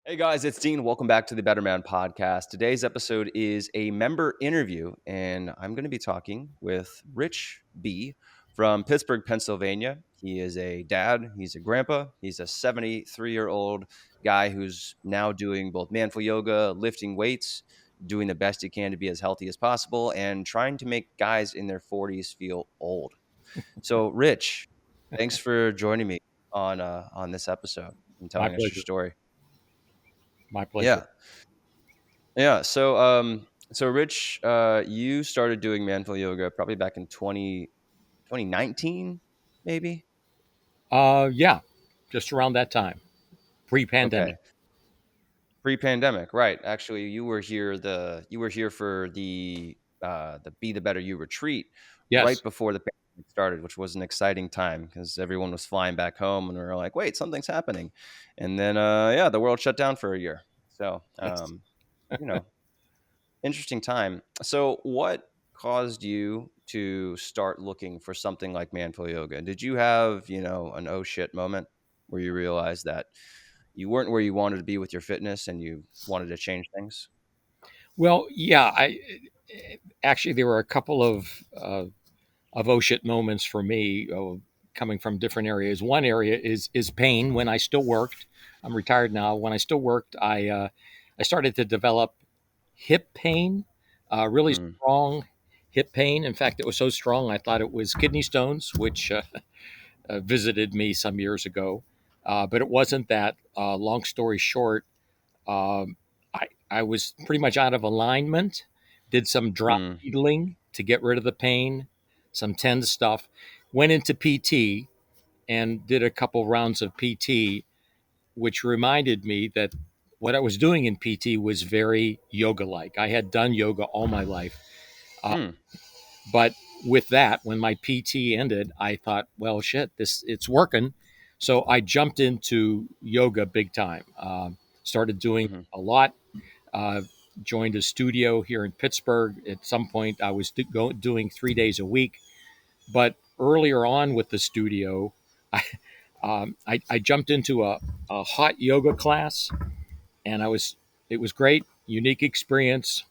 Hey guys, it's Dean. Welcome back to the Better Man podcast. Today's episode is a member interview, and I'm going to be talking with Rich B from Pittsburgh, Pennsylvania. He is a dad, he's a grandpa, he's a 73-year-old guy who's now doing both manful yoga, lifting weights, doing the best he can to be as healthy as possible, and trying to make guys in their 40s feel old. So, Rich, thanks for joining me on this episode and My telling us your pleasure. story. My pleasure. Yeah. Yeah. So Rich, you started doing manful yoga probably back in 2019, maybe. Yeah, just around that time, pre-pandemic. Okay. Pre-pandemic, right? Actually, you were here for the Be the Better You retreat right Yes. before the pandemic started, which was an exciting time because everyone was flying back home and we were like, wait, something's happening, and then yeah, the world shut down for a year. So Yes. you know, interesting time. So, what caused you to start looking for something like manful yoga? Did you have, an oh shit moment where you realized that you weren't where you wanted to be with your fitness and you wanted to change things? Well, yeah. I actually there were a couple of oh shit moments for me, coming from different areas. One area is pain. When I still worked, I'm retired now. When I still worked, I started to develop hip pain, really Mm, strong hip pain. In fact, it was so strong I thought it was kidney stones, which visited me some years ago. But it wasn't that. Long story short, um, I was pretty much out of alignment, did some drop mm, needling to get rid of the pain, some TENS stuff, went into PT and did a couple rounds of PT, which reminded me that what I was doing in PT was very yoga like. I had done yoga all my life. Uh, mm, But with that, when my PT ended, I thought, well, shit, this it's working. So I jumped into yoga big time. Started doing mhm. a lot. Uh, Joined a studio here in Pittsburgh. At some point, I was doing 3 days a week. But earlier on with the studio, I, I jumped into a hot yoga class, and it was great, unique experience.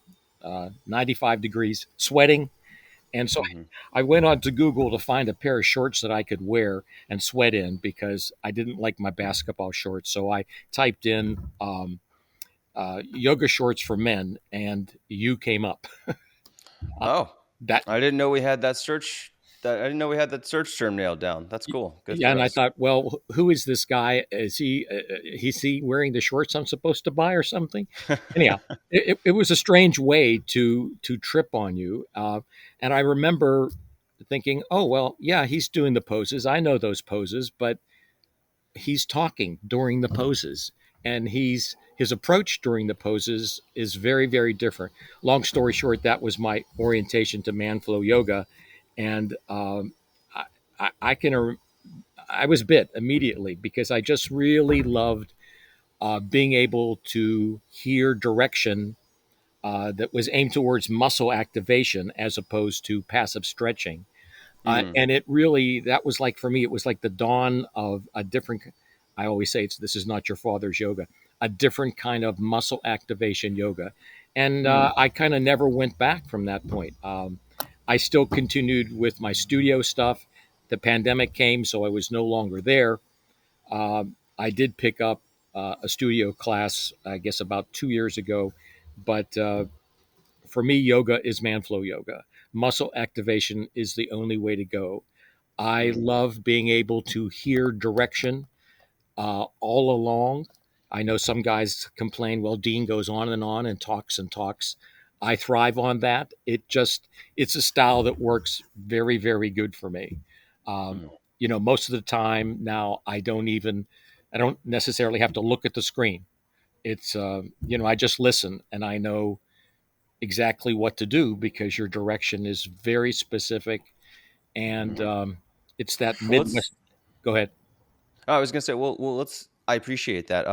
95 degrees, sweating, and so Mhm. I went on to Google to find a pair of shorts that I could wear and sweat in because I didn't like my basketball shorts. So I typed in yoga shorts for men, and you came up. Uh, Oh, that I didn't know we had that search. That I didn't know we had that search term nailed down. That's cool. Good Yeah, for and I us. thought, well, who is this guy? Is he wearing the shorts I'm supposed to buy or something? Anyhow, it was a strange way to trip on you, and I remember thinking, oh well, yeah, he's doing the poses. I know those poses, but he's talking during the poses, and his approach during the poses is very different. Long story short, that was my orientation to Manflow Yoga, and I can I was bit immediately because I just really loved being able to hear direction that was aimed towards muscle activation as opposed to passive stretching. Mm, And it really, that was like, for me, it was like the dawn of a different, I always say this is not your father's yoga, a different kind of muscle activation yoga. And mm, I kind of never went back from that point. I still continued with my studio stuff. The pandemic came, so I was no longer there. I did pick up a studio class, I guess, about 2 years ago. But for me, yoga is man flow yoga. Muscle activation is the only way to go. I mm. love being able to hear direction all along. I know some guys complain, well, Dean goes on and talks and talks. I thrive on that. It's a style that works very good for me. Um, Mm. Most of the time now, I don't necessarily have to look at the screen. I just listen and I know exactly what to do because your direction is very specific, and it's that Well, let's Midwest. Go ahead. Oh, I was gonna say, well, let's. I appreciate that.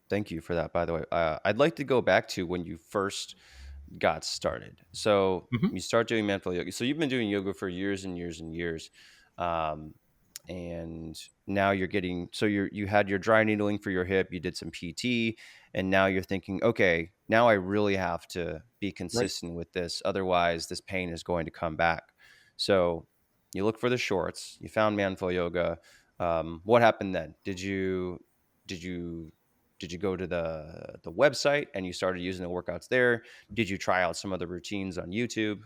Thank you for that, by the way. I'd like to go back to when you first got started. So Mhm. you start doing mental yoga. So you've been doing yoga for years and years and years, um, and now you're getting, so you had your dry needling for your hip, you did some PT, and now you're thinking, okay, now I really have to be Right. consistent with this, otherwise this pain is going to come back. So you look for the shorts, you found Manful Yoga. What happened then? Did you did you go to the website and you started using the workouts there? Did you try out some of the routines on YouTube?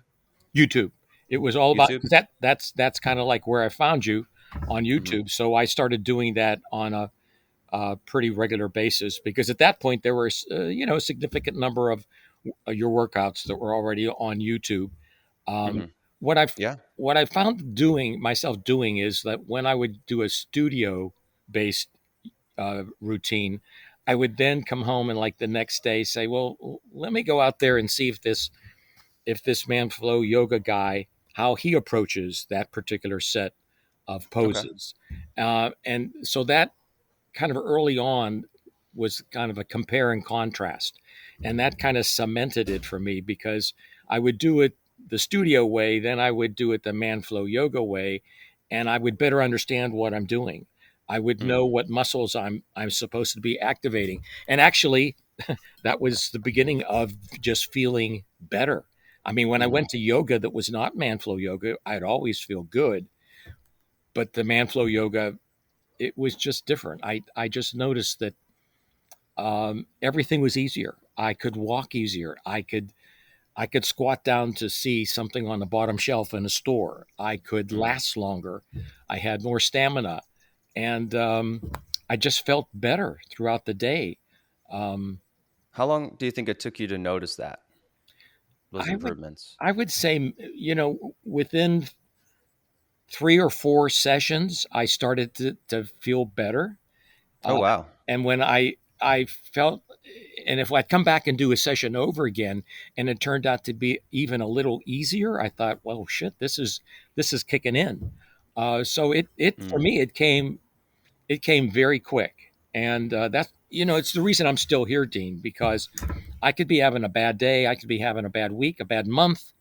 YouTube. It was all about, YouTube? 'cause that's kind of like where I found you, on Hmm. YouTube. So I started doing that on a pretty regular basis, because at that point there were a significant number of your workouts that were already on YouTube. Um, Hmm. what I Yeah. what I found doing myself doing is that when I would do a studio based routine, I would then come home and like the next day say, well, let me go out there and see if this Manflow yoga guy, how he approaches that particular set of Okay. poses. And so that kind of early on was kind of a compare and contrast. And that kind of cemented it for me, because I would do it the studio way, then I would do it the Manflow yoga way, and I would better understand what I'm doing. I would know Hmm. what muscles I'm supposed to be activating. And actually, that was the beginning of just feeling better. I mean, when I Hmm. went to yoga that was not Manflow yoga, I'd always feel good, but the Manflow yoga, it was just different. I just noticed that everything was easier. I could walk easier. I could squat down to see something on the bottom shelf in a store. I could Hmm. last longer. I had more stamina, and I just felt better throughout the day. Um, How long do you think it took you to notice those I would improvements? I would say, within 3 or 4 sessions, I started to feel better. Oh, Uh, wow. and when I felt, and if I'd come back and do a session over again, and it turned out to be even a little easier, I thought, well, shit, this is kicking in. So it for Mm. me, it came very quick, and that's it's the reason I'm still here, Dean, because I could be having a bad day, I could be having a bad week, a bad month,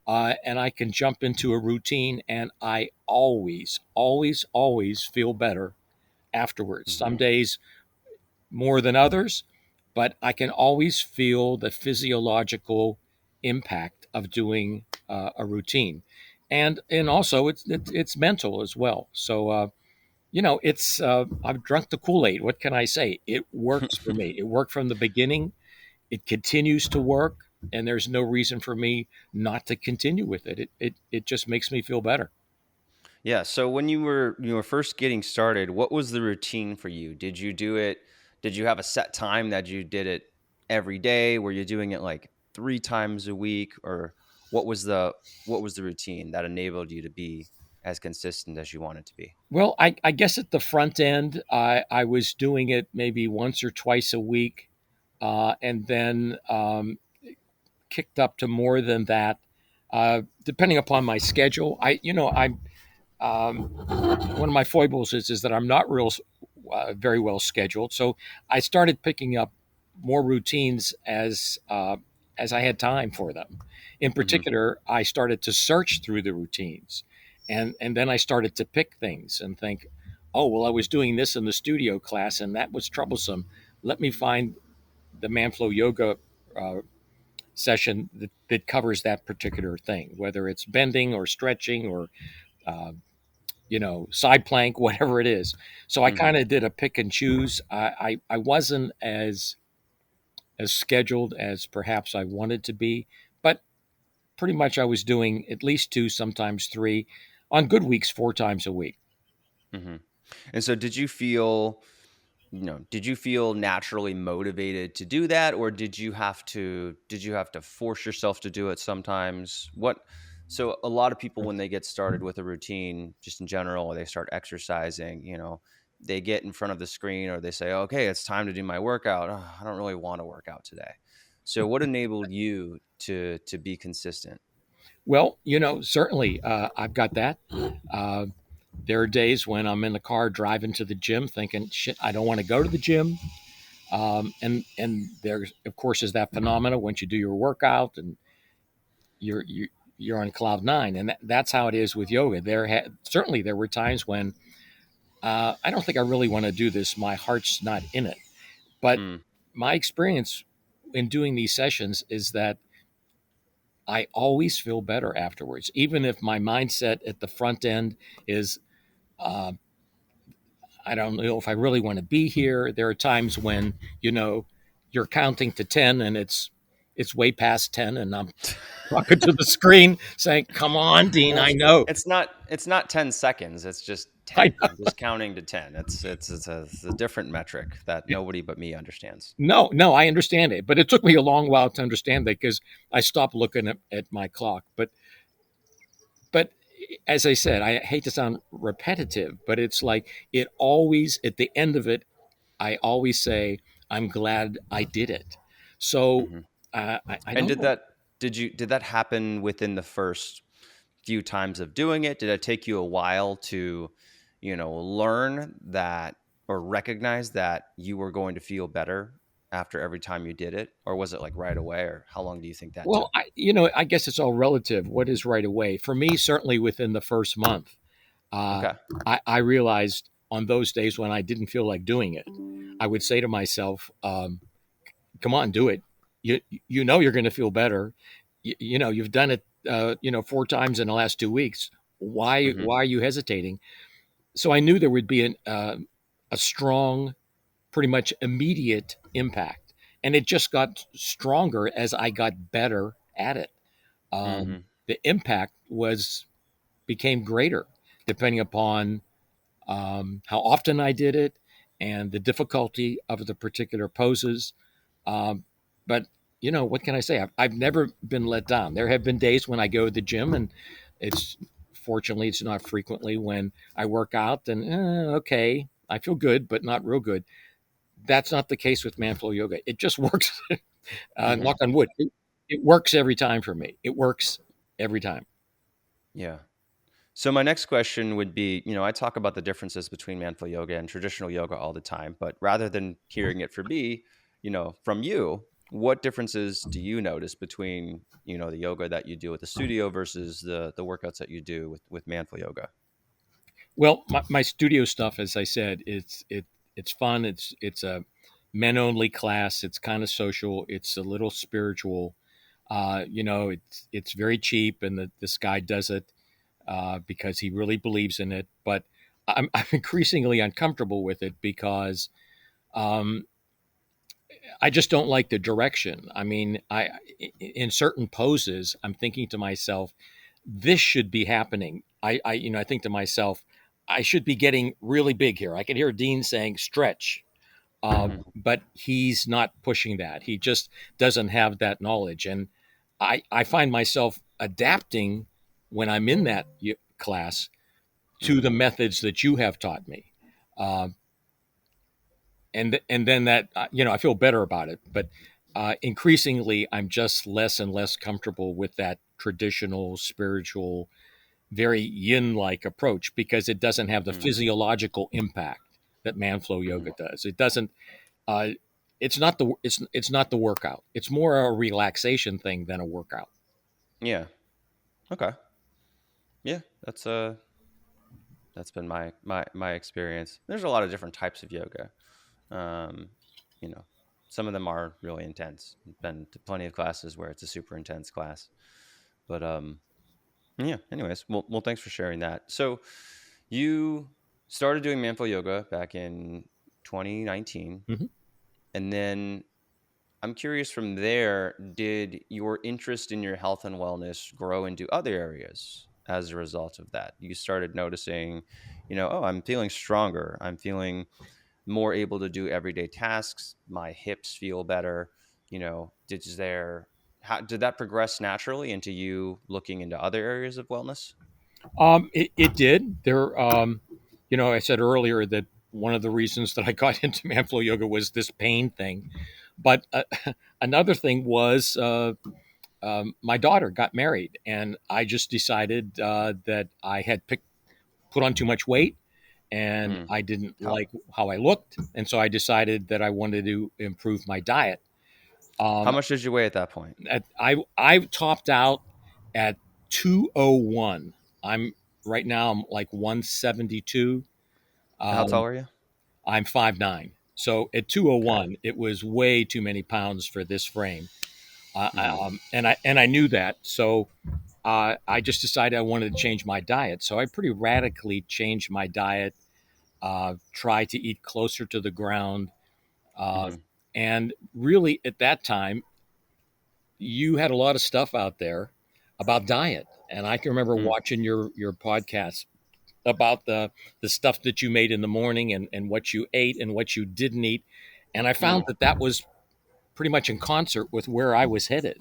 and I can jump into a routine, and I always, always, always feel better afterwards. Some Mhm. days more than others, but I can always feel the physiological impact of doing a routine, and also it's mental as well. So it's I've drunk the Kool Aid. What can I say? It works for me. It worked from the beginning. It continues to work, and there's no reason for me not to continue with it. It just makes me feel better. Yeah, so when you were first getting started, what was the routine for you? Did you have a set time that you did it every day? Were you doing it like 3 times a week, or what was the routine that enabled you to be as consistent as you wanted to be? Well, I guess at the front end, I was doing it maybe once or twice a week, and then kicked up to more than that, depending upon my schedule. I'm one of my foibles is that I'm not real very well scheduled. So I started picking up more routines as I had time for them. In Mhm. particular, I started to search through the routines, and then I started to pick things and think, oh well, I was doing this in the studio class, and that was troublesome. Let me find the Manflow Yoga uh, session that covers that particular thing, whether it's bending or stretching or uh, side plank, whatever it is. So I kind Mhm. of did a pick and choose. I wasn't as scheduled as perhaps I wanted to be, but pretty much I was doing at least two, sometimes three, on good weeks, 4 times a week. Mhm. And so did you feel naturally motivated to do that, or did you have to force yourself to do it sometimes? So a lot of people, when they get started with a routine, just in general, they start exercising, they get in front of the screen, or they say, okay, it's time to do my workout. "Oh, I don't really want to work out today." So what enabled you to be consistent? Well, certainly I've got that. Uh, there are days when I'm in the car driving to the gym thinking, shit, I don't want to go to the gym. And there, of course, is that phenomena once you do your workout and you're on cloud nine, and that's how it is with yoga. Certainly there were times when I don't think I really want to do this. My heart's not in it. But Mm. my experience in doing these sessions is that I always feel better afterwards, even if my mindset at the front end is, uh, I don't know if I really want to be here. There are times when, you know, you're counting to 10 and it's way past 10 and I'm talking to the screen saying, come on, Dean, Well, I know. it's not 10 seconds. It's just I 10. I'm just counting to 10. It's a different metric that know. nobody but me understands. No, no, I understand it. But it took me a long while to understand that because I stopped looking at my clock. But as I said, I hate to sound repetitive, but it's like it always, at the end of it, I always say, I'm glad I did it. So Hmm. I And don't know. did that happen within the first few times of doing it? Did it take you a while to, learn that or recognize that you were going to feel better after every time you did it? Or was it like right away? Or how long do you think that Well, took? I guess it's all relative. What is right away? For me, certainly within the first month, uh, Okay. I realized on those days when I didn't feel like doing it, I would say to myself, come on, do it. You know you're going to feel better. You know you've done it. Four times in the last 2 weeks. Hmm. Why are you hesitating? So I knew there would be a strong, pretty much immediate impact, and it just got stronger as I got better at it. Hmm. The impact was became greater depending upon how often I did it and the difficulty of the particular poses. Um, but what can I say? I've never been let down. There have been days when I go to the gym, and it's fortunately it's not frequently when I work out and okay, I feel good, but not real good. That's not the case with Manful Yoga. It just works. Hmm. Knock on wood. It works every time for me. It works every time. Yeah. So my next question would be, I talk about the differences between manful yoga and traditional yoga all the time, but rather than hearing it from me, from you, what differences do you notice between, the yoga that you do at the studio versus the workouts that you do with manful yoga? Well, my studio stuff, as I said, it's fun. It's a men only class. It's kind of social. It's a little spiritual. It's very cheap, and this guy does it because he really believes in it. But I'm increasingly uncomfortable with it because um, I just don't like the direction. I mean, in certain poses, I'm thinking to myself, this should be happening. I think to myself, I should be getting really big here. I can hear Dean saying stretch, Hmm. but he's not pushing that. He just doesn't have that knowledge, and I find myself adapting when I'm in that class to Hmm. the methods that you have taught me. Uh, and then that I feel better about it. But increasingly, I'm just less and less comfortable with that traditional spiritual, very yin-like approach because it doesn't have the Hmm. physiological impact that Manflow Hmm. Yoga does. It doesn't. Uh, it's not the workout. It's more a relaxation thing than a workout. Yeah. Okay. Yeah. That's been my experience. There's a lot of different types of yoga. Um, you know, some of them are really intense. Been to plenty of classes where it's a super intense class. But yeah. Anyways, well, thanks for sharing that. So you started doing manful yoga back in 2019, Mhm. and then I'm curious from there, did your interest in your health and wellness grow into other areas as a result of that? You started noticing, oh, I'm feeling stronger. I'm feeling more able to do everyday tasks. My hips feel better. How did that progress naturally into you looking into other areas of wellness? It did. I said earlier that one of the reasons that I got into Manflow Yoga was this pain thing. But another thing was my daughter got married, and I just decided that I had put on too much weight, and Mm. I didn't How like how I looked, and so I decided that I wanted to improve my diet. how Um, much did you weigh at that point? I topped out at 201. I'm right now. I'm like 172. How tall Um, are you? I'm 5'9". So at Okay. 201, it was way too many pounds for this frame. Mhm. And I knew that. So I just decided I wanted to change my diet. So I pretty radically changed my diet, tried to eat closer to the ground. Uh, Mhm. and really, at that time, you had a lot of stuff out there about diet. And I can remember Mm. watching your podcast about the stuff that you made in the morning and what you ate and what you didn't eat. And I found Mm. that that was pretty much in concert with where I was headed.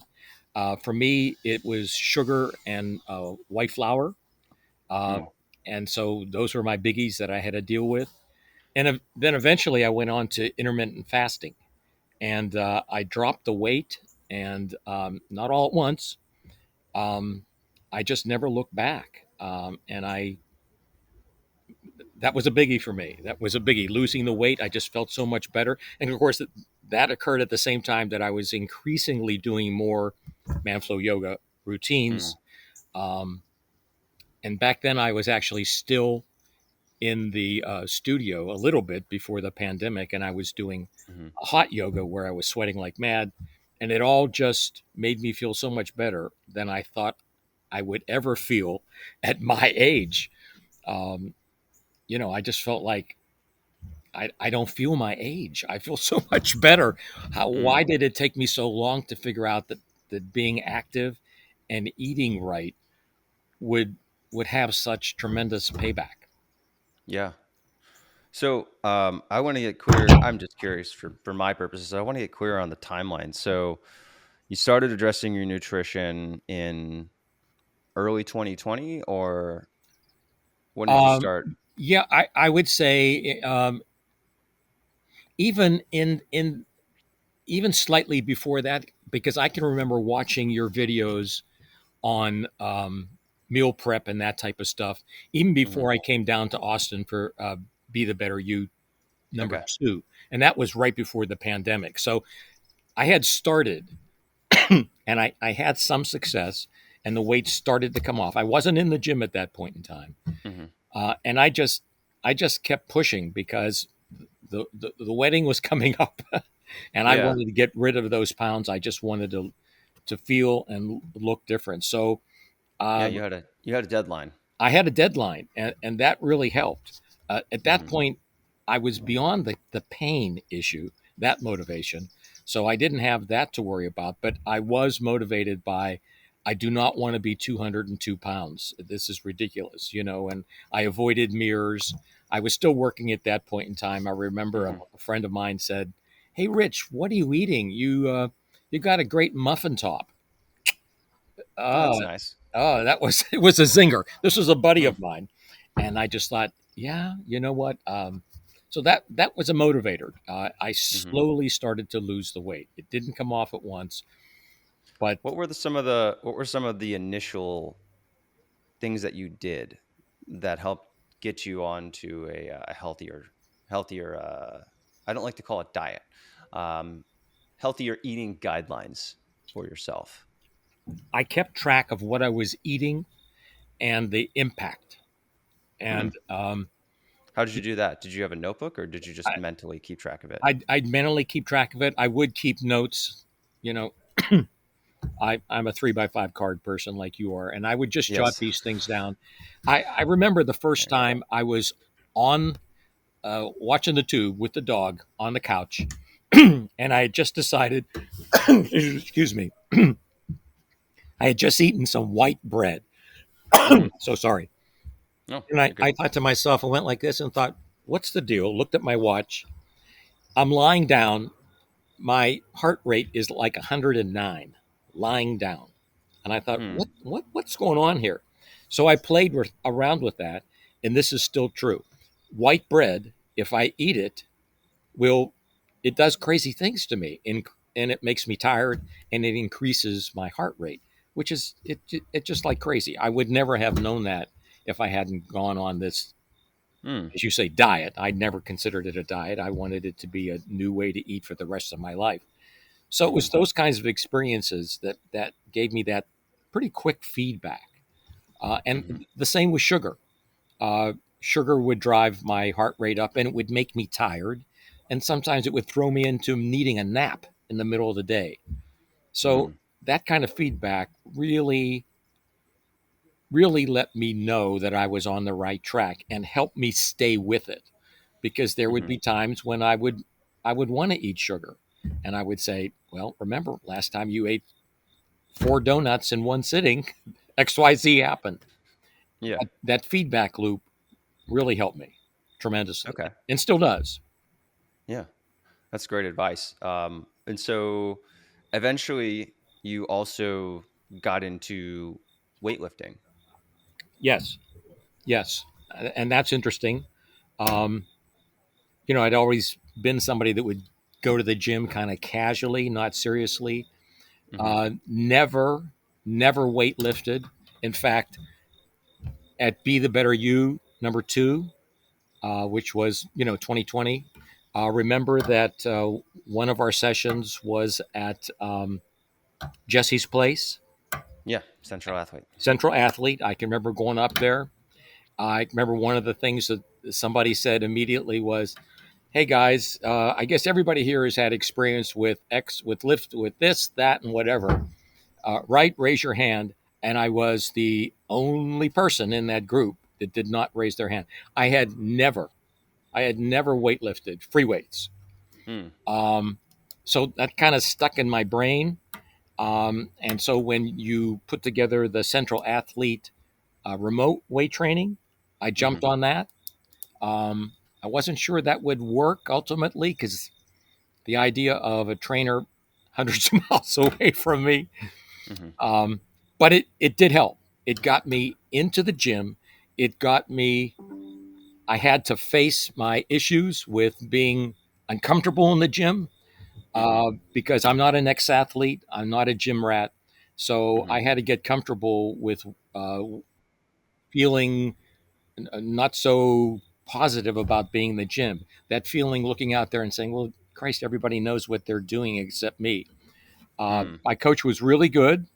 For me, it was sugar and white flour. Uh, Mm. and so those were my biggies that I had to deal with. And then eventually I went on to intermittent fasting, and I dropped the weight, and not all at once. Um, I just never looked back. And that was a biggie for me. That was a biggie. Losing the weight, I just felt so much better. And of course, that occurred at the same time that I was increasingly doing more Manful Yoga Mm. routines. Um, and back then, I was actually still in the studio a little bit before the pandemic, and I was doing Mhm. hot yoga where I was sweating like mad. And it all just made me feel so much better than I thought I would ever feel at my age. Um, I just felt like I don't feel my age. I feel so much better. Mm. Why did it take me so long to figure out that being active and eating right would would have such tremendous payback? Yeah. So, I want to get clear. I'm just curious for my purposes. I want to get clear on the timeline. So, you started addressing your nutrition in early 2020, or when did you Um, start? yeah, I would say even in even slightly before that, because I can remember watching your videos on meal prep and that type of stuff, even Mhm. before I came down to Austin for Be the Better You number Okay. two. And that was right before the pandemic. So I had started and I had some success and the weight started to come off. I wasn't in the gym at that point in time. Mhm. And I just kept pushing because the wedding was coming up and I Yeah. wanted to get rid of those pounds. I just wanted to feel and look different. So Yeah, um, you had a deadline. I had a deadline, and that really helped. At that Mhm. point, I was beyond the pain issue, that motivation. So I didn't have that to worry about, but I was motivated by, I do not want to be 202 pounds. This is ridiculous. And I avoided mirrors. I was still working at that point in time. I remember a, Mhm. a friend of mine said, "Hey, Rich, what are you eating? You got a great muffin top." Oh, Uh, that's nice. that was it was a zinger. This was a buddy Hmm. of mine, and I just thought, yeah, you know what? So that was a motivator. I Mhm. slowly started to lose the weight. It didn't come off at once, but What were some of the initial things that you did that helped get you onto a healthier, I don't like to call it diet, um, healthier eating guidelines for yourself? I kept track of what I was eating and the impact. Hmm. And How did you do that? Did you have a notebook, or did you just I, mentally keep track of it? I'd mentally keep track of it. I would keep notes. You know, I'm a 3x5 card person like you are, and I would just jot Yes. these things down. I remember the first There you go. time I was on watching the tube with the dog on the couch, and I had just decided, excuse me, I had just eaten some white bread. Hmm. So sorry. No, And I, you're good. I thought to myself, I went like this and thought, what's the deal? Looked at my watch. I'm lying down. My heart rate is like 109 lying down. And I thought, Hmm. what's going on here? So I played around with that, and this is still true. White bread, if I eat it, will it does crazy things to me, and it makes me tired, and it increases my heart rate, which is it just like crazy. I would never have known that if I hadn't gone on this, Hmm. as you say, diet. I'd never considered it a diet. I wanted it to be a new way to eat for the rest of my life. So it Hmm. was those kinds of experiences that gave me that pretty quick feedback. Hmm. And the same with sugar. Uh, sugar would drive my heart rate up and it would make me tired. And sometimes it would throw me into needing a nap in the middle of the day. So Mm, that kind of feedback really let me know that I was on the right track and helped me stay with it, because there would mhm. be times when I would want to eat sugar, and I would say, well, remember last time you ate 4 donuts in one sitting, XYZ happened. Yeah. That feedback loop really helped me tremendously, Okay. and still does. Yeah. That's great advice. And so eventually you also got into weightlifting. Yes, yes, and that's interesting. Um, I'd always been somebody that would go to the gym kind of casually, not seriously. Hmm. Never weightlifted. In fact, at Be the Better You #2, which was 2020. Remember that one of our sessions was at Jesse's place, Yeah. Central athlete. Central Athlete. I can remember going up there. I remember one of the things that somebody said immediately was, "Hey guys, I guess everybody here has had experience with with lift, with this, that, and whatever. Right? Raise your hand." And I was the only person in that group that did not raise their hand. I had never weightlifted free weights. Mm, Um, so that kind of stuck in my brain. And so when you put together the Central Athlete remote weight training, I hmm. jumped on that. Um, I wasn't sure that would work ultimately, because the idea of a trainer hundreds of miles away from me. Hmm. Um, but it did help. It got me into the gym. It got me, I had to face my issues with being uncomfortable in the gym, Hmm. because I'm not an ex athlete. I'm not a gym rat. So Hmm. I had to get comfortable with uh, feeling not so positive about being in the gym. That feeling looking out there and saying, well, Christ, everybody knows what they're doing except me. Mm, My coach was really good.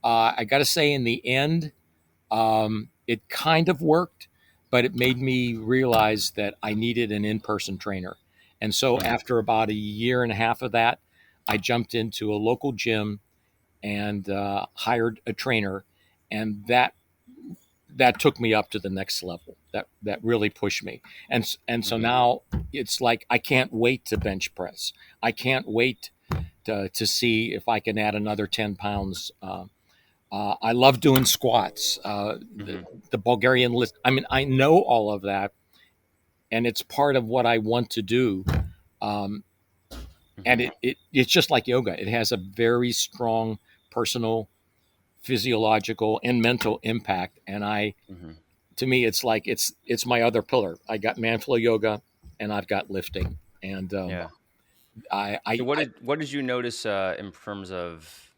I got to say, in the end, it kind of worked, but it made me realize that I needed an in person trainer. And so, mm, after about a year and a half of that, I jumped into a local gym and hired a trainer, and that took me up to the next level. That really pushed me, and so hmm. now it's like I can't wait to bench press. I can't wait to see if I can add another 10 pounds. I love doing squats. The, Hmm. the Bulgarian list. I mean, I know all of that, and it's part of what I want to do. Um, and Hmm. it's just like yoga. It has a very strong personal, physiological, and mental impact. And Hmm. to me, it's like it's my other pillar. I got Manful Yoga, and I've got lifting. And Yeah. I, So I, I what did you notice in terms of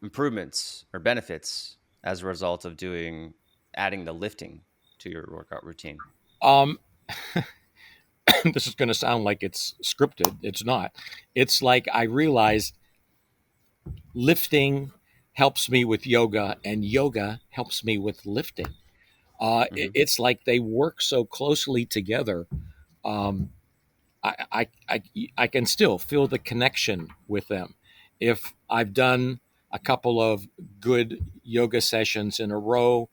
improvements or benefits as a result of doing adding the lifting to your workout routine? um, this is going to sound like it's scripted. It's not. It's like I realized lifting helps me with yoga, and yoga helps me with lifting. Hmm. It's like they work so closely together. Um, I can still feel the connection with them. If I've done a couple of good yoga sessions in a row,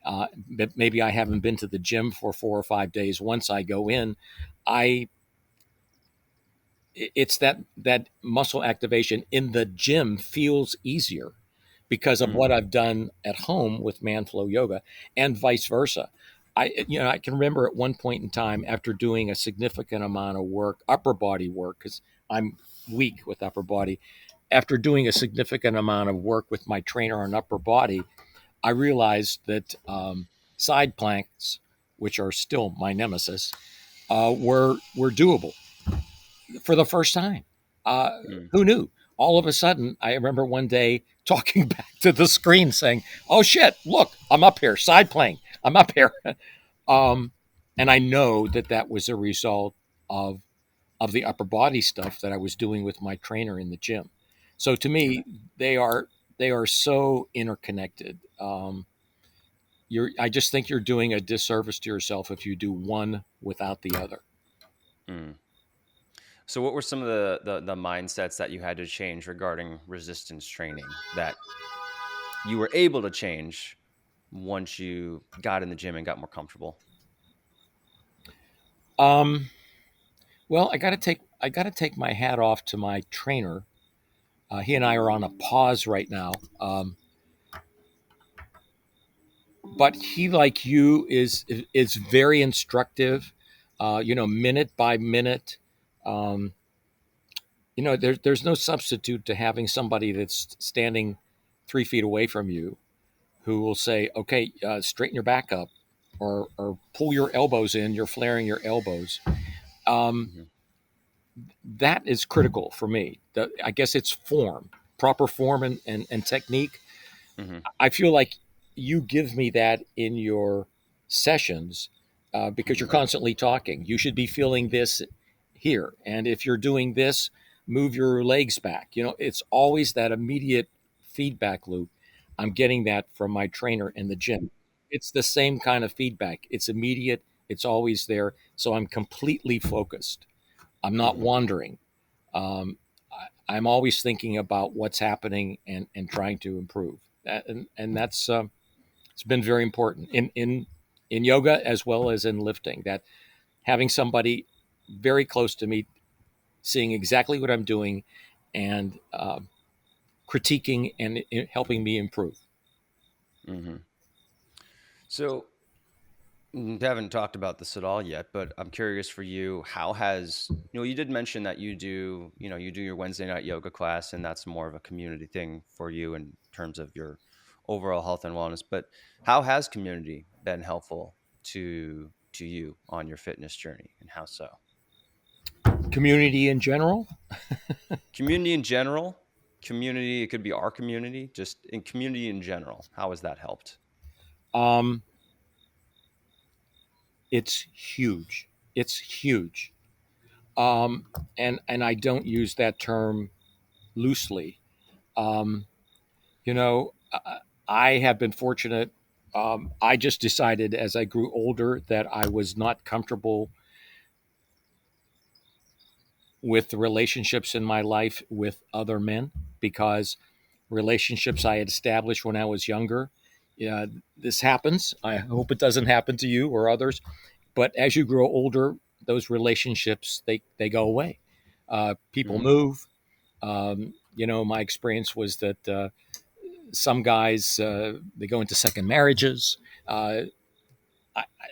but maybe I haven't been to the gym for 4 or 5 days. Once I go in, I it's that muscle activation in the gym feels easier because of Mm, what I've done at home with Manflow Yoga, and vice versa. I can remember at one point in time, after doing a significant amount of work, upper body work, because I'm weak with upper body. After doing a significant amount of work with my trainer on upper body, I realized that side planks, which are still my nemesis, were doable for the first time. Uh, mm, who knew? All of a sudden, I remember one day talking back to the screen saying, "Oh shit! Look, I'm up here, side playing. I'm up here," um, and I know that was a result of the upper body stuff that I was doing with my trainer in the gym. So to okay. me, they are so interconnected. I just think you're doing a disservice to yourself if you do one without the other. Mm. So, what were some of the mindsets that you had to change regarding resistance training that you were able to change once you got in the gym and got more comfortable? Um, well, I got to take my hat off to my trainer. He and I are on a pause right now, but he, like you, is very instructive. Minute by minute. Um, there's no substitute to having somebody that's standing 3 feet away from you who will say, "Okay, straighten your back up," or pull your elbows in. You're flaring your elbows. Um, Hmm. that is critical for me. I guess it's form, proper form and technique. Hmm. I feel like you give me that in your sessions because you're Hmm. constantly talking. You should be feeling this here. And if you're doing this, move your legs back. It's always that immediate feedback loop. I'm getting that from my trainer in the gym. It's the same kind of feedback. It's immediate, it's always there. So I'm completely focused. I'm not Hmm. wandering. Um, I'm always thinking about what's happening and trying to improve. And that's it's been very important in yoga as well as in lifting. That having somebody very close to me, seeing exactly what I'm doing, and critiquing and helping me improve. Hmm. So, haven't talked about this at all yet, but I'm curious for you, how has, you did mention that you do your Wednesday night yoga class, and that's more of a community thing for you in terms of your overall health and wellness. But how has community been helpful to you on your fitness journey, and how so? Community in general. Community in general, community, it could be our community, just in community in general. How has that helped? Um, it's huge. It's huge. Um, and I don't use that term loosely. Um, You know, I have been fortunate. I just decided as I grew older that I was not comfortable with the relationships in my life with other men because relationships I had established when I was younger. Yeah, this happens. I hope it doesn't happen to you or others. But as you grow older, those relationships they go away. People Hmm. move. My experience was that some guys they go into second marriages. Uh,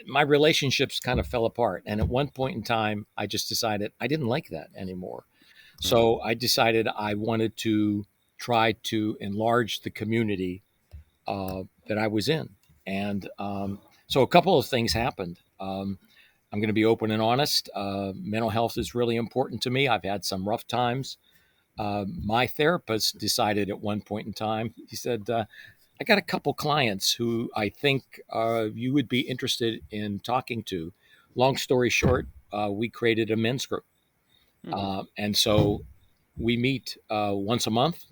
my relationships kind of fell apart, and at one point in time, I just decided I didn't like that anymore. Hmm. So I decided I wanted to try to enlarge the community that I was in, and so a couple of things happened. I'm going to be open and honest. Mental health is really important to me. I've had some rough times. My therapist decided at one point in time, he said, I got a couple clients who I think you would be interested in talking to. Long story short, we created a men's group. Hmm. And so we meet once a month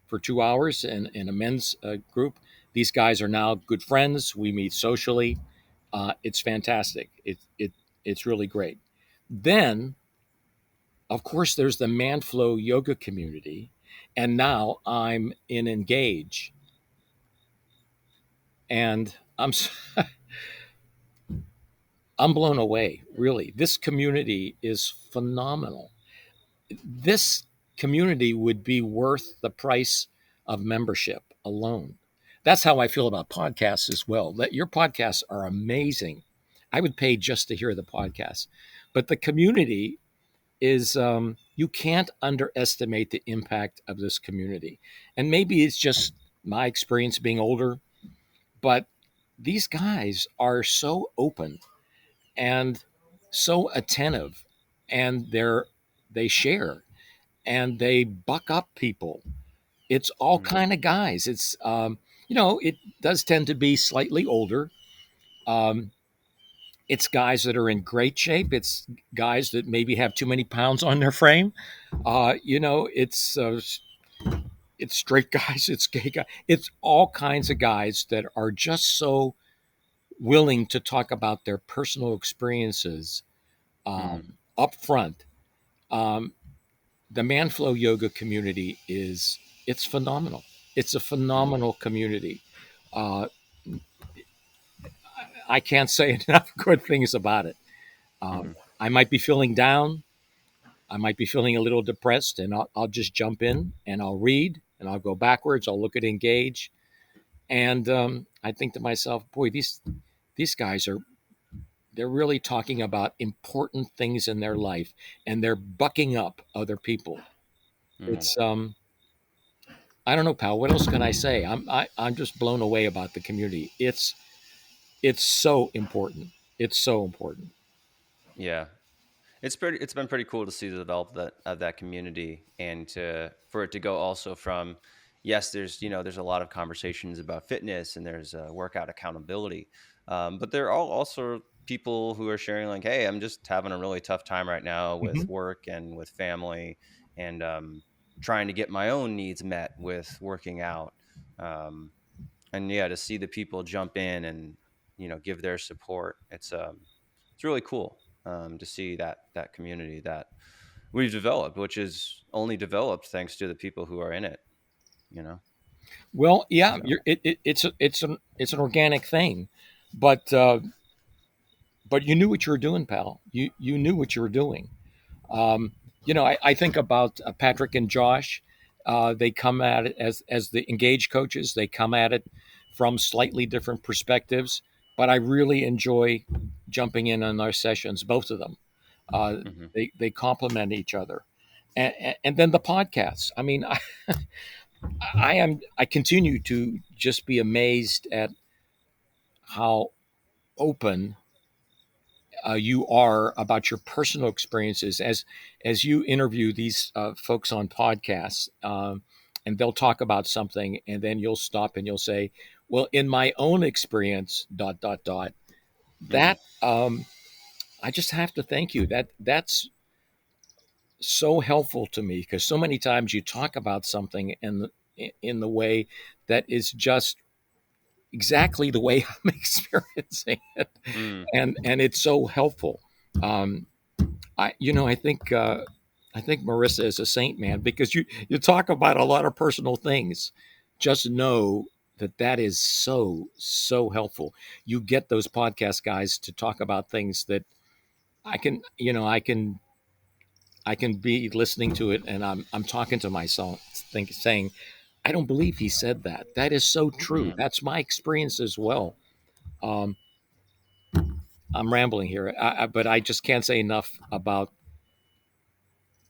for 2 hours in a men's group. These guys are now good friends. We meet socially. It's fantastic. It's really great. Then, of course, there's the Manflow Yoga community. And now I'm in Engage. And I'm blown away, really. This community is phenomenal. This community would be worth the price of membership alone. That's how I feel about podcasts as well. That your podcasts are amazing. I would pay just to hear the podcast. But the community is, you can't underestimate the impact of this community. And maybe it's just my experience being older, but these guys are so open and so attentive, and they share and they buck up people. It's all Hmm. kind of guys. It's it does tend to be slightly older. um, it's guys that are in great shape. It's guys that maybe have too many pounds on their frame. It's straight guys. It's gay guys. It's all kinds of guys that are just so willing to talk about their personal experiences Mm, up front. Um, the Manflow Yoga community is it's phenomenal. It's a mm, phenomenal community. Uh, I can't say enough good things about it. mm, I might be feeling down. I might be feeling a little depressed, and I'll just jump in and I'll read and I'll go backwards. I'll look at Engage, and I think to myself, boy, these guys are they're really talking about important things in their life, and they're bucking up other people. mm. It's I don't know, pal. What else can I say? I'm just blown away about the community. It's so important. It's so important. Yeah. It's been pretty cool to see the develop that of that community and to for it to go also from yes, there's there's a lot of conversations about fitness and there's workout accountability, but there are also people who are sharing like, hey, I'm just having a really tough time right now with Hmm. work and with family and trying to get my own needs met with working out. Um, and yeah, to see the people jump in and give their support, it's really cool to see that community that we've developed, which is only developed thanks to the people who are in it. You know, Well, yeah, so it's an organic thing, but you knew what you were doing, pal. You knew what you were doing. Um, I think about Patrick and Josh. They come at it as the engaged coaches. They come at it from slightly different perspectives, but I really enjoy jumping in on our sessions. Both of them, uh, hmm they complement each other, and then the podcasts. I mean, I continue to just be amazed at how open you are about your personal experiences as you interview these folks on podcasts, and they'll talk about something, and then you'll stop and you'll say, "Well, in my own experience, dot dot dot." hmm That I just have to thank you. That's so helpful to me because so many times you talk about something in the way that is just exactly the way I'm experiencing it, mm, and it's so helpful. Um, I think Marissa is a saint, man, because you talk about a lot of personal things. Just know that is so helpful. You get those podcast guys to talk about things that I can be listening to it, and I'm talking to myself, saying, I don't believe he said that. That is so true. mm, That's my experience as well. Um, I'm rambling here, but I just can't say enough about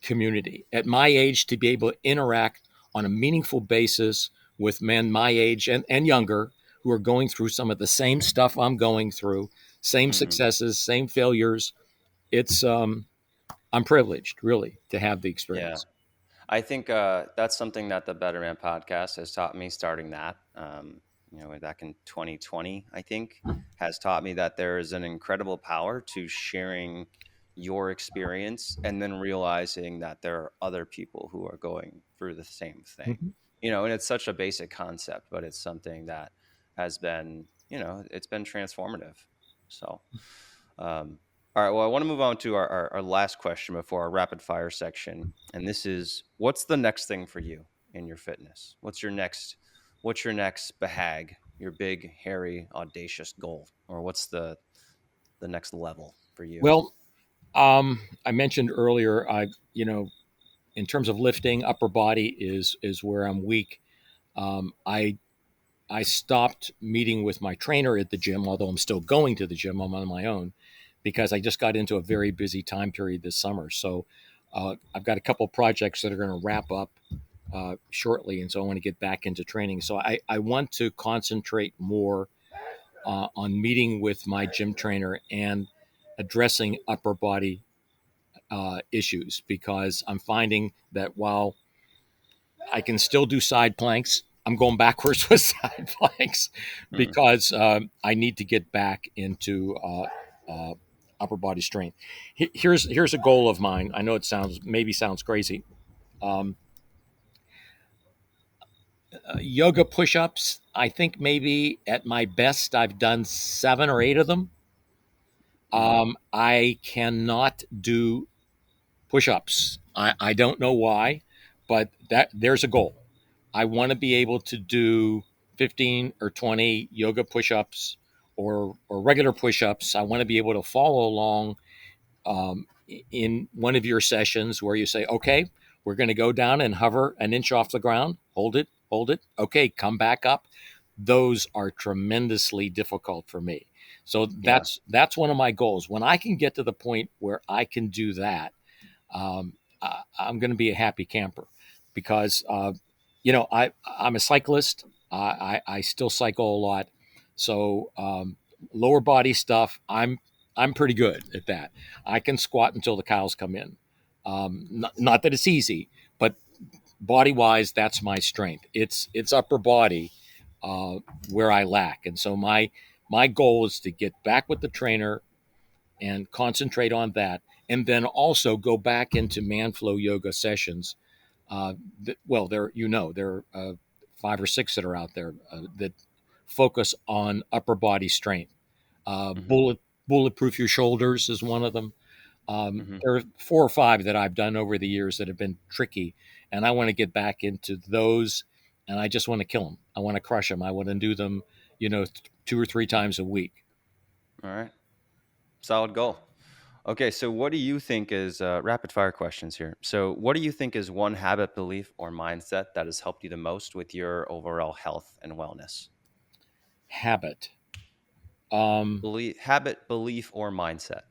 community at my age to be able to interact on a meaningful basis with men my age and younger who are going through some of the same stuff I'm going through, same hmm successes, same failures. It's I'm privileged really to have the yeah. experience. I think that's something that the Better Man podcast has taught me. Starting that, back in 2020, I think, has taught me that there is an incredible power to sharing your experience and then realizing that there are other people who are going through the same thing. Mhm. And it's such a basic concept, but it's something that has been, it's been transformative. So, all right. Well, I want to move on to our last question before our rapid fire section. And this is what's the next thing for you in your fitness? What's your next behag, your big, hairy, audacious goal? Or what's the next level for you? Well, I mentioned earlier, in terms of lifting, upper body is where I'm weak. I stopped meeting with my trainer at the gym, although I'm still going to the gym. I'm on my own because I just got into a very busy time period this summer. So I've got a couple of projects that are going to wrap up shortly, and so I want to get back into training. So I want to concentrate more on meeting with my gym trainer and addressing upper body issues because I'm finding that while I can still do side planks. I'm going backwards with side planks Mm, because I need to get back into uh, upper body strength. Here's a goal of mine. I know it sounds crazy. Um, Yoga push-ups. I think maybe at my best I've done 7 or 8 of them. Hmm. I cannot do push-ups. I don't know why, but that there's a goal. I want to be able to do 15 or 20 yoga push-ups or regular push-ups. I want to be able to follow along in one of your sessions where you say, okay, we're going to go down and hover an inch off the ground, hold it, hold it. Okay, come back up. Those are tremendously difficult for me. So Yeah. that's one of my goals. When I can get to the point where I can do that, um, I'm going to be a happy camper because I'm a cyclist. I still cycle a lot, so lower body stuff. I'm pretty good at that. I can squat until the cows come in. Not that it's easy, but body wise, that's my strength. It's upper body uh, where I lack, and so my goal is to get back with the trainer and concentrate on that, and then also go back into Manflow yoga sessions. Well, there are 5 or 6 that are out there that focus on upper body strength. Hmm. Bulletproof your shoulders is one of them. Hmm. There are 4 or 5 that I've done over the years that have been tricky, and I want to get back into those. And I just want to kill them. I want to crush them. I want to do them, 2 or 3 times a week. All right. Solid goal. Okay, so what do you think is rapid fire questions here? So, what do you think is one habit, belief, or mindset that has helped you the most with your overall health and wellness? Habit. Um, Habit, belief, or mindset?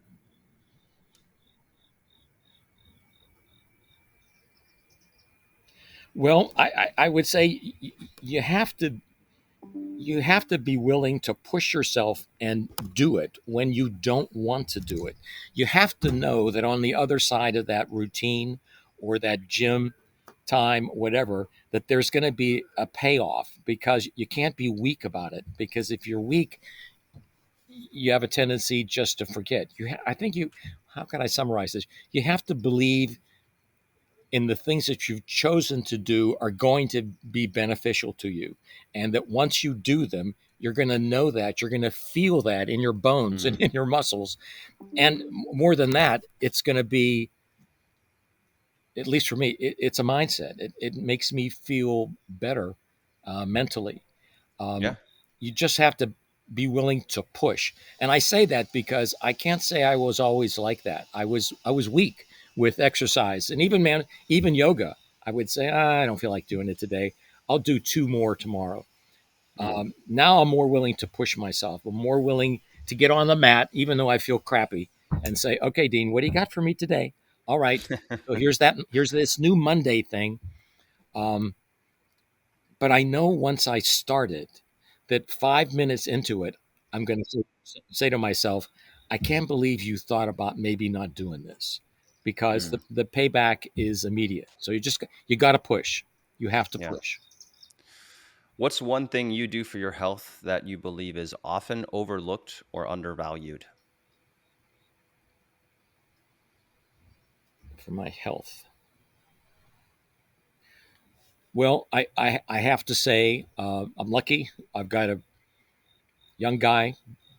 well, I would say you have to you have to be willing to push yourself and do it when you don't want to do it. You have to know that on the other side of that routine or that gym time, whatever, that there's going to be a payoff because you can't be weak about it. Because if you're weak, you have a tendency just to forget. I think how can I summarize this? You have to believe in the things that you've chosen to do are going to be beneficial to you. And that once you do them, you're going to know that, you're going to feel that in your bones and Mm, in your muscles. And more than that, it's going to be, at least for me, it's a mindset. It makes me feel better mentally. yeah. Um, you just have to be willing to push. And I say that because I can't say I was always like that. I was weak with exercise and even yoga. I would say, I don't feel like doing it today. I'll do 2 more tomorrow. Mm. Now I'm more willing to push myself. I'm more willing to get on the mat, even though I feel crappy, and say, okay, Dean, what do you got for me today? All right. So here's this new Monday thing. Um, but I know once I started that 5 minutes into it, I'm going to say to myself, I can't believe you thought about maybe not doing this because Mm. the payback is immediate. So you got to push. You have to Yeah. push What's one thing you do for your health that you believe is often overlooked or undervalued? for my health. Well, I have to say I'm lucky. I've got a young guy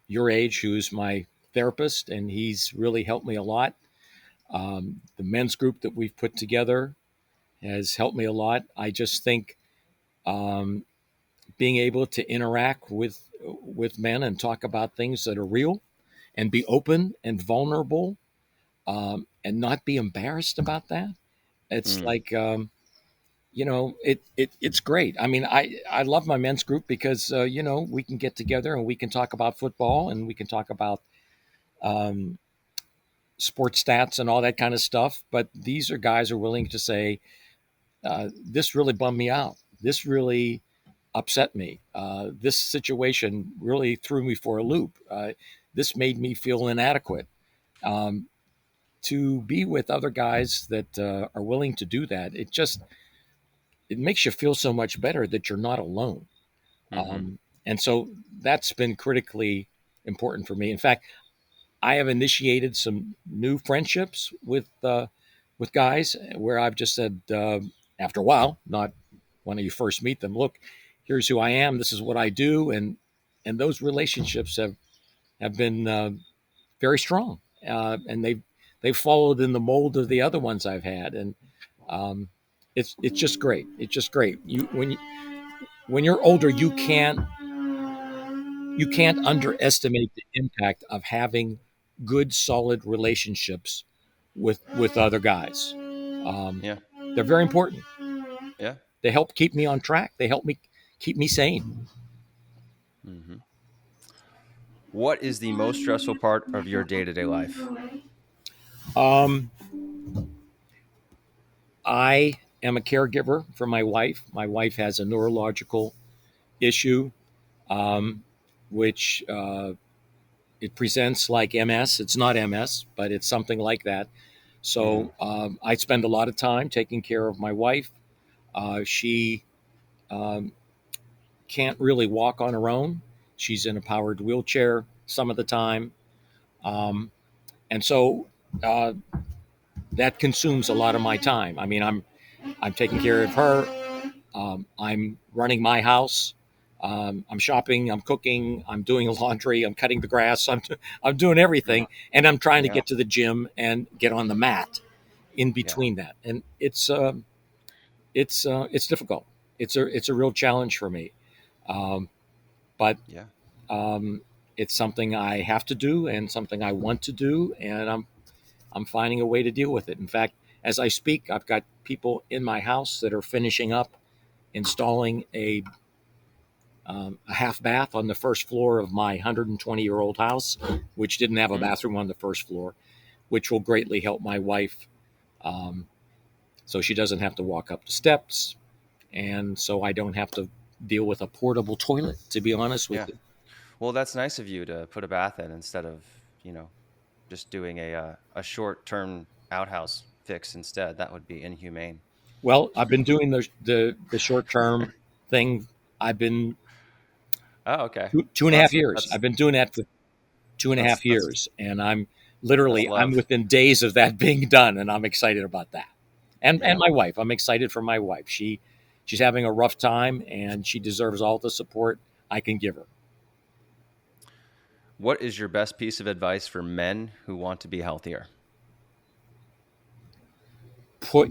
your age who's my therapist, and he's really helped me a lot. The men's group that we've put together has helped me a lot. I just think um, being able to interact with men and talk about things that are real and be open and vulnerable and not be embarrassed about that. It's Mm. like it's great. I mean, I love my men's group because we can get together and we can talk about football and we can talk about um, sports stats and all that kind of stuff. But these are guys who are willing to say, this really bummed me out. This really upset me. This situation really threw me for a loop. This made me feel inadequate. Um, to be with other guys that are willing to do that, it makes you feel so much better that you're not alone. Hmm. And so that's been critically important for me. In fact, I have initiated some new friendships with guys where I've just said after a while, not when you first meet them. Look, here's who I am. This is what I do, and those relationships have been very strong, and they've followed in the mold of the other ones I've had, and um, it's just great. It's just great. When you're older, you can't underestimate the impact of having good, solid relationships with other guys. Um, Yeah. they're very important. Yeah. They help keep me on track. They help me keep me sane. Hmm. What is the most stressful part of your day-to-day life? Um, I am a caregiver for my wife. My wife has a neurological issue, um, which it presents like MS. It's not MS, but it's something like that. Hmm. So I spend a lot of time taking care of my wife. She um, can't really walk on her own. She's in a powered wheelchair some of the time. Um, and so uh, that consumes a lot of my time. I mean, I'm taking care of her. I'm running my house. I'm shopping. I'm cooking. I'm doing laundry. I'm cutting the grass. I'm doing Yeah. everything, and I'm trying to Yeah. get to the gym and get on the mat in Yeah. between that. And it's difficult. It's a real challenge for me, um, but Yeah. um, it's something I have to do and something I want to do, and I'm finding a way to deal with it. In fact, as I speak, I've got people in my house that are finishing up installing a half bath on the first floor of my 120-year-old house, which didn't have a Mm. bathroom on the first floor, which will greatly help my wife, um, so she doesn't have to walk up the steps, and so I don't have to deal with a portable toilet. To be honest with Yeah. you, Well, that's nice of you to put a bath in instead of, you know, just doing a short-term outhouse fix instead. That would be inhumane. well, I've been doing the short term thing. I've been Oh, okay. two and a Well, half years. I've been doing that for two and a half that's years, and that's I'm love. within days of that being done, and I'm excited about that. And Yeah. my wife, I'm excited for my wife. She's having a rough time, and she deserves all the support I can give her. What is your best piece of advice for men who want to be healthier?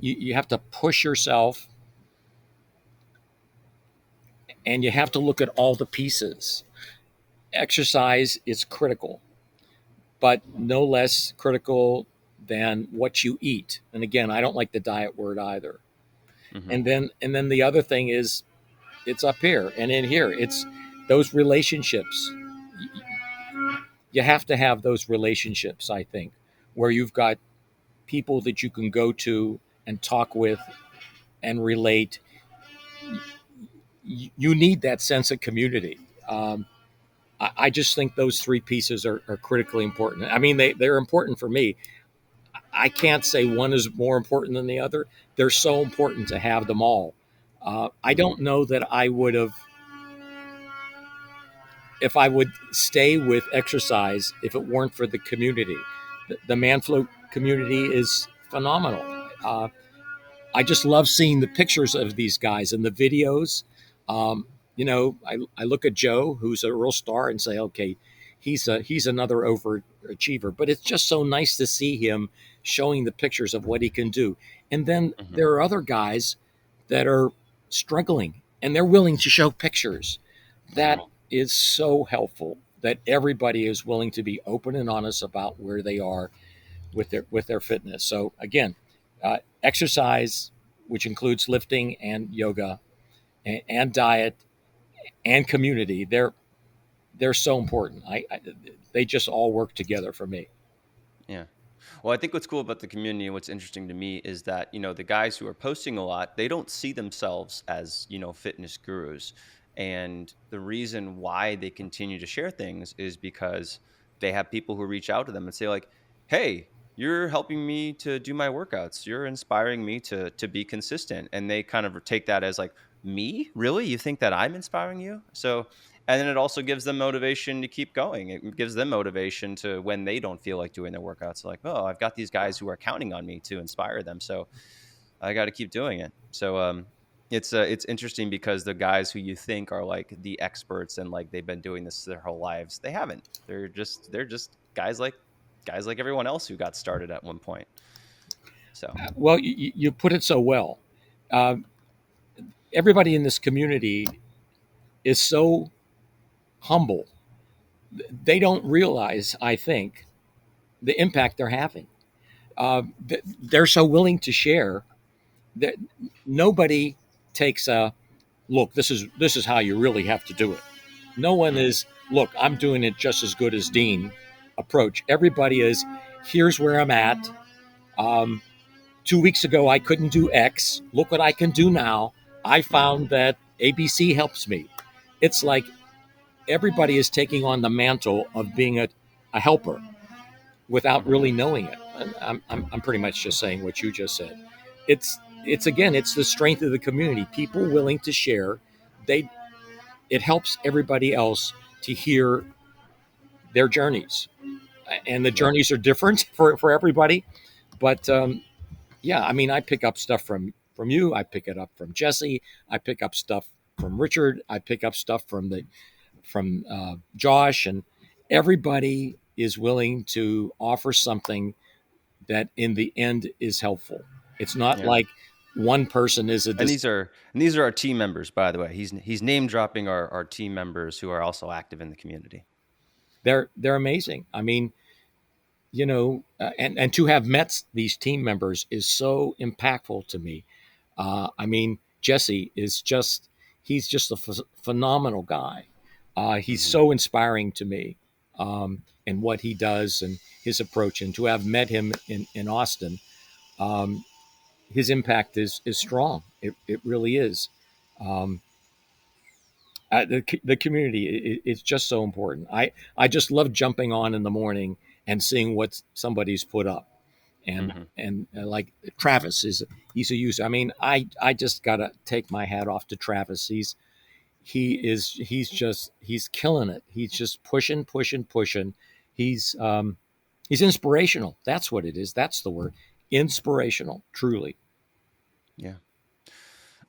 You have to push yourself, and you have to look at all the pieces. Exercise is critical, but no less critical than what you eat. And again, I don't like the diet word either. Hmm. And then the other thing is it's up here and in here. It's those relationships. You have to have those relationships, I think, where you've got people that you can go to and talk with and relate. You need that sense of community. I just think those three pieces are critically important. I mean, they're important for me. I can't say one is more important than the other. They're so important to have them all. I Hmm. don't know that I would have, if I would stay with exercise if it weren't for the community. The Manflo community is phenomenal. Uh, I just love seeing the pictures of these guys and the videos. I look at Joe, who's a real star, and say, okay, he's another overachiever. But it's just so nice to see him showing the pictures of what he can do. And then Hmm. there are other guys that are struggling, and they're willing to show pictures. That Hmm. is so helpful. That everybody is willing to be open and honest about where they are with their fitness. So again, exercise, which includes lifting and yoga and diet and community, they're so important. They just all work together for me. Yeah. Well, I think what's cool about the community and what's interesting to me is that, the guys who are posting a lot, they don't see themselves as, fitness gurus. And the reason why they continue to share things is because they have people who reach out to them and say like, "Hey, you're helping me to do my workouts. You're inspiring me to be consistent." And they kind of take that as like, "Me? Really? You think that I'm inspiring you?" So and then it also gives them motivation to keep going. It gives them motivation to when they don't feel like doing their workouts. Like, oh, I've got these guys who are counting on me to inspire them. So I got to keep doing it. So, It's interesting because the guys who you think are like the experts and like they've been doing this their whole lives, they haven't. They're just guys like everyone else who got started at one point. So Well, you put it so well. Uh, Everybody in this community is so humble. They don't realize, I think, the impact they're having. They're so willing to share that nobody takes a look. This is how you really have to do it. No one mhm, is look. I'm doing it just as good as Dean approach. Everybody is here's where I'm at. Um, 2 weeks ago I couldn't do X. Look what I can do now. I mhm, found that ABC helps me. It's like everybody is taking on the mantle of being a helper without mhm, really knowing it. And I'm pretty much just saying what you just said. It's again, it's the strength of the community. People willing to share. They it helps everybody else to hear their journeys, and the yeah, journeys are different for everybody. But yeah, I mean, I pick up stuff from you. I pick it up from Jesse. I pick up stuff from Richard. I pick up stuff from Josh, and everybody is willing to offer something that in the end is helpful. It's not yeah. like one person is a And these are our team members, by the way. He's name dropping our team members who are also active in the community. they're amazing. I mean, and to have met these team members is so impactful to me. I mean, Jesse is just he's just a phenomenal guy. He's Hmm. so inspiring to me, and what he does and his approach. And to have met him in Austin, um, his impact is strong. It really is. Um, the community is just so important. I just love jumping on in the morning and seeing what somebody's put up, Hmm. and like Travis he's a user. I mean, I just gotta take my hat off to Travis. He's killing it. He's just pushing. He's inspirational. That's what it is. That's the word. Inspirational, truly. Yeah.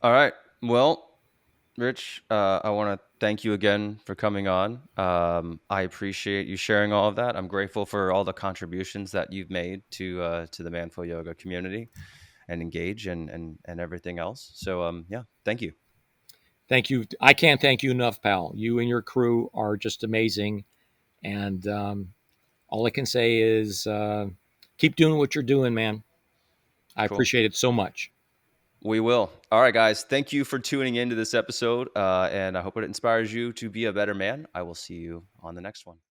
All right. Well, Rich, I want to thank you again for coming on. I appreciate you sharing all of that. I'm grateful for all the contributions that you've made to the Manful Yoga community and engage and everything else. So yeah, thank you. Thank you. I can't thank you enough, pal. You and your crew are just amazing. And all I can say is keep doing what you're doing, man. I Cool. appreciate it so much. We will. All right, guys. Thank you for tuning into this episode, and I hope it inspires you to be a better man. I will see you on the next one.